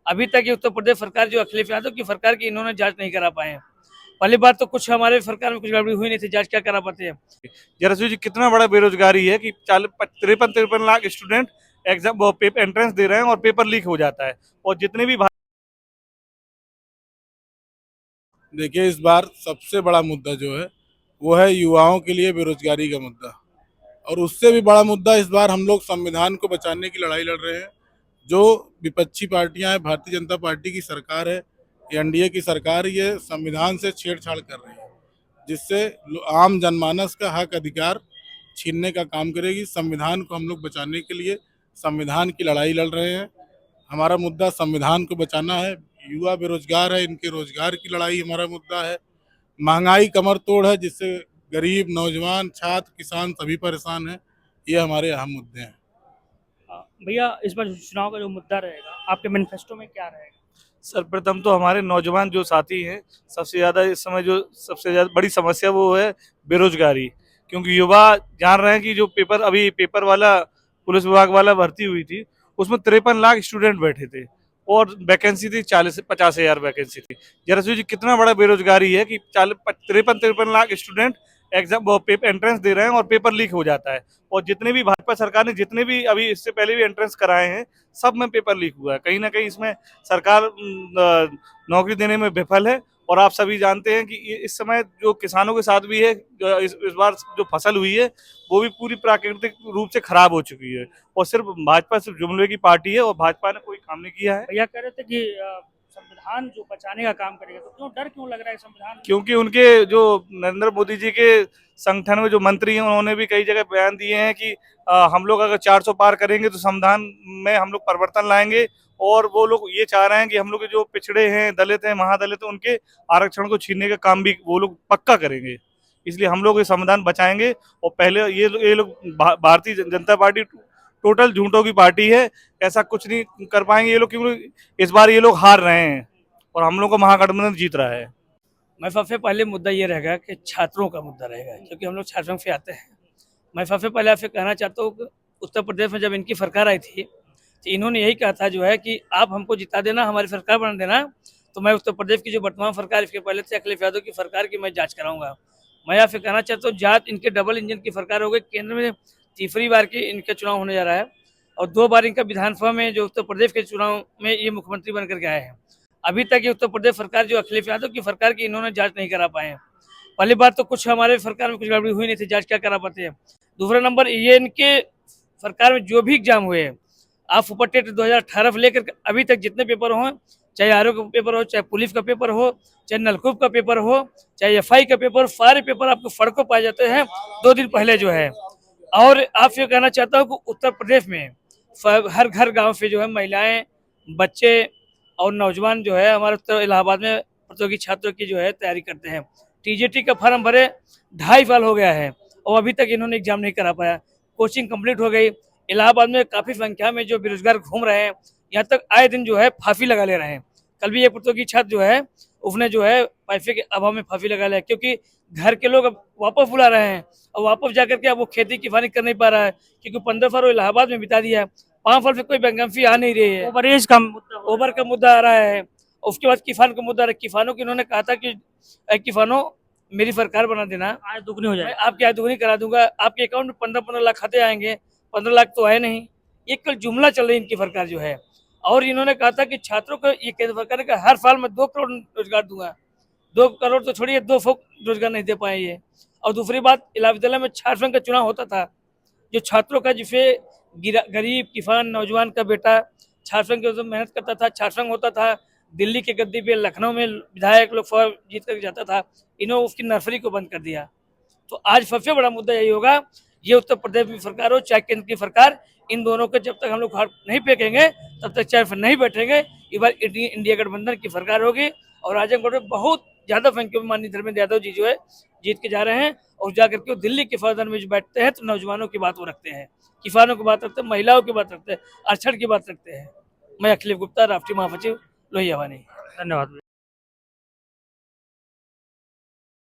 अभी तक ये उत्तर प्रदेश सरकार जो अखिलेश यादव की सरकार की इन्होंने जांच नहीं करा पाए हैं। पहली बात तो कुछ हमारे सरकार में कुछ गड़बड़ी हुई नहीं थी, जांच क्या करा पाते हैं। जरा जी कितना बड़ा बेरोजगारी है कि 53 लाख स्टूडेंट एग्जाम वो पेपर एंट्रेंस दे रहे हैं और पेपर लीक हो जाता है। और जितने भी देखिए, इस बार सबसे बड़ा मुद्दा जो है वो है युवाओं के लिए बेरोजगारी का मुद्दा। और उससे भी बड़ा मुद्दा इस बार हम लोग संविधान को बचाने की लड़ाई लड़ रहे हैं। जो विपक्षी पार्टियां हैं, भारतीय जनता पार्टी की सरकार है, एनडीए की सरकार, ये संविधान से छेड़छाड़ कर रही है, जिससे आम जनमानस का हक अधिकार छीनने का काम करेगी। संविधान को हम लोग बचाने के लिए संविधान की लड़ाई लड़ रहे हैं। हमारा मुद्दा संविधान को बचाना है। युवा बेरोजगार है, इनके रोजगार की लड़ाई हमारा मुद्दा है। महंगाई कमर तोड़ है, जिससे गरीब, नौजवान, छात्र, किसान सभी परेशान हैं। ये हमारे अहम मुद्दे हैं। भैया इस बार चुनाव का जो मुद्दा रहेगा आपके मैनिफेस्टो में क्या रहेगा? सर्वप्रथम तो हमारे नौजवान जो साथी हैं, सबसे ज़्यादा इस समय जो सबसे ज़्यादा बड़ी समस्या वो है बेरोजगारी। क्योंकि युवा जान रहे हैं कि जो पेपर वाला पुलिस विभाग वाला भर्ती हुई थी, उसमें 53 लाख स्टूडेंट बैठे थे और वैकेंसी थी 40 से 50 हज़ार वैकेंसी थी। जरा जी कितना बड़ा बेरोजगारी है कि 53 लाख स्टूडेंट एग्जाम वो पेपर एंट्रेंस दे रहे हैं और पेपर लीक हो जाता है। और जितने भी भाजपा सरकार ने जितने भी अभी इससे पहले भी एंट्रेंस कराए हैं, सब में पेपर लीक हुआ है। कहीं ना कहीं इसमें सरकार नौकरी देने में विफल है। और आप सभी जानते हैं कि इस समय जो किसानों के साथ भी है, इस बार जो फसल हुई है वो भी पूरी प्राकृतिक रूप से खराब हो चुकी है। और सिर्फ जुमले की पार्टी है और भाजपा ने कोई काम नहीं किया है। भैया कह रहे थे कि संविधान जो बचाने का काम करेगा, तो क्यों डर क्यों लग रहा है संविधान? क्योंकि उनके जो नरेंद्र मोदी जी के संगठन में जो मंत्री हैं, उन्होंने भी कई जगह बयान दिए हैं कि हम लोग अगर 400 पार करेंगे तो संविधान में हम लोग परिवर्तन लाएंगे। और वो लोग ये चाह रहे हैं कि हम लोग जो पिछड़े हैं, दलित हैं, महादलित हैं, उनके आरक्षण को छीनने का काम भी वो लोग पक्का करेंगे। इसलिए हम लोग ये संविधान बचाएंगे। और पहले ये लोग भारतीय जनता पार्टी टोटल झूठों की पार्टी है। ऐसा कुछ नहीं कर पाएंगे ये लोग, क्योंकि इस बार ये लोग हार रहे हैं और हम लोग को महागठबंधन जीत रहा है। मैं सबसे पहले मुद्दा ये रहेगा कि छात्रों का मुद्दा रहेगा, क्योंकि हम लोग छात्र संघ से आते हैं। मैं सबसे पहले आपसे कहना चाहता हूँ कि उत्तर प्रदेश में जब इनकी सरकार आई थी, तो इन्होंने यही कहा था जो है कि आप हमको जिता देना, हमारी सरकार बना देना, तो मैं उत्तर प्रदेश की जो वर्तमान सरकार इसके पहले से अखिलेश यादव की सरकार की मैं जांच कराऊंगा। मैं आपसे कहना चाहता हूँ, जांच इनके डबल इंजन की सरकार हो गई। केंद्र में तीसरी बार की इनका चुनाव होने जा रहा है और 2 बार इनका विधानसभा में जो उत्तर प्रदेश के चुनाव में ये मुख्यमंत्री बनकर के आए हैं। अभी तक ये उत्तर प्रदेश सरकार जो अखिलेश यादव की सरकार की इन्होंने जांच नहीं करा पाए हैं। पहली बात तो कुछ हमारे सरकार में कुछ गड़बड़ी हुई नहीं थी, जांच क्या करा पाते हैं। दूसरा नंबर, ये इनके सरकार में जो भी एग्जाम हुए हैं, आप सुपर टेट 2018 से लेकर अभी तक जितने पेपर हों, चाहे आरओ का पेपर हो, चाहे पुलिस का पेपर हो, चाहे नलकूप का पेपर हो, चाहे एफआई का पेपर, सारे पेपर आपको सड़कों पाए जाते हैं 2 दिन पहले जो है। और आपसे कहना चाहता हूँ कि उत्तर प्रदेश में हर घर गांव से जो है महिलाएं, बच्चे और नौजवान जो है हमारे उत्तर इलाहाबाद में प्रतियोगी छात्रों की जो है तैयारी करते हैं। टीजीटी का फॉर्म भरे 2.5 साल हो गया है और अभी तक इन्होंने एग्जाम नहीं करा पाया। कोचिंग कंप्लीट हो गई। इलाहाबाद में काफ़ी संख्या में जो बेरोजगार घूम रहे हैं, यहाँ तक आए दिन जो है फांसी लगा ले रहे हैं। कल भी एक प्रतियोगी छात्र जो है उसने जो है पैसे के अभाव में फांसी लगा लिया, क्योंकि घर के लोग अब वापस बुला रहे हैं और वापस जाकर के अब वो खेती किसानी कर नहीं पा रहा है, क्योंकि 15 साल वो इलाहाबाद में बिता दिया है। 5 साल से कोई वैकेंसी आ नहीं रही है। ओवर का मुद्दा आ रहा है। उसके बाद किसान का मुद्दा आ रहा है। किसानों की इन्होंने कहा था कि किसानों मेरी सरकार बना देना, आय दुगनी हो जाए, मैं आपकी आय दुगनी करा दूंगा, आपके अकाउंट में 15-15 लाख खाते आएंगे। 15 लाख तो आए नहीं। ये कल जुमला चल रही इनकी सरकार जो है। और इन्होंने कहा था कि छात्रों को ये केंद्र सरकार ने कहा हर साल में 2 करोड़ रोजगार दूंगा। 2 करोड़ तो छोड़िए, 200 रोजगार नहीं दे पाए ये। और दूसरी बात, इलाहा विद्यालय में छात्र संघ का चुनाव होता था, जो छात्रों का जिसे गरीब किसान नौजवान का बेटा छात्र संघ के मेहनत करता था, छात्र संघ होता था, दिल्ली के गद्दी पे लखनऊ में विधायक लोकसभा जीत कर जाता था, इन्होंने उसकी नर्सरी को बंद कर दिया। तो आज सबसे बड़ा मुद्दा यही होगा, ये उत्तर प्रदेश की सरकार हो चाहे केंद्र की सरकार, इन दोनों को जब तक हम लोग हाथ नहीं फेंकेंगे तब तक चैन पर नहीं बैठेंगे। इस बार इंडिया गठबंधन की सरकार होगी और आजमगढ़ में बहुत ज्यादा संख्या में माननीय धर्मेंद्र यादव जी जो है जीत के जा रहे हैं। और जाकर के दिल्ली के सदन में जो बैठते हैं तो नौजवानों की बात वो रखते हैं, किसानों की बात रखते हैं, महिलाओं की बात रखते हैं, आरक्षण की बात रखते हैं। मैं अखिलेश गुप्ता, राष्ट्रीय महासचिव लोहिया वानी। धन्यवाद।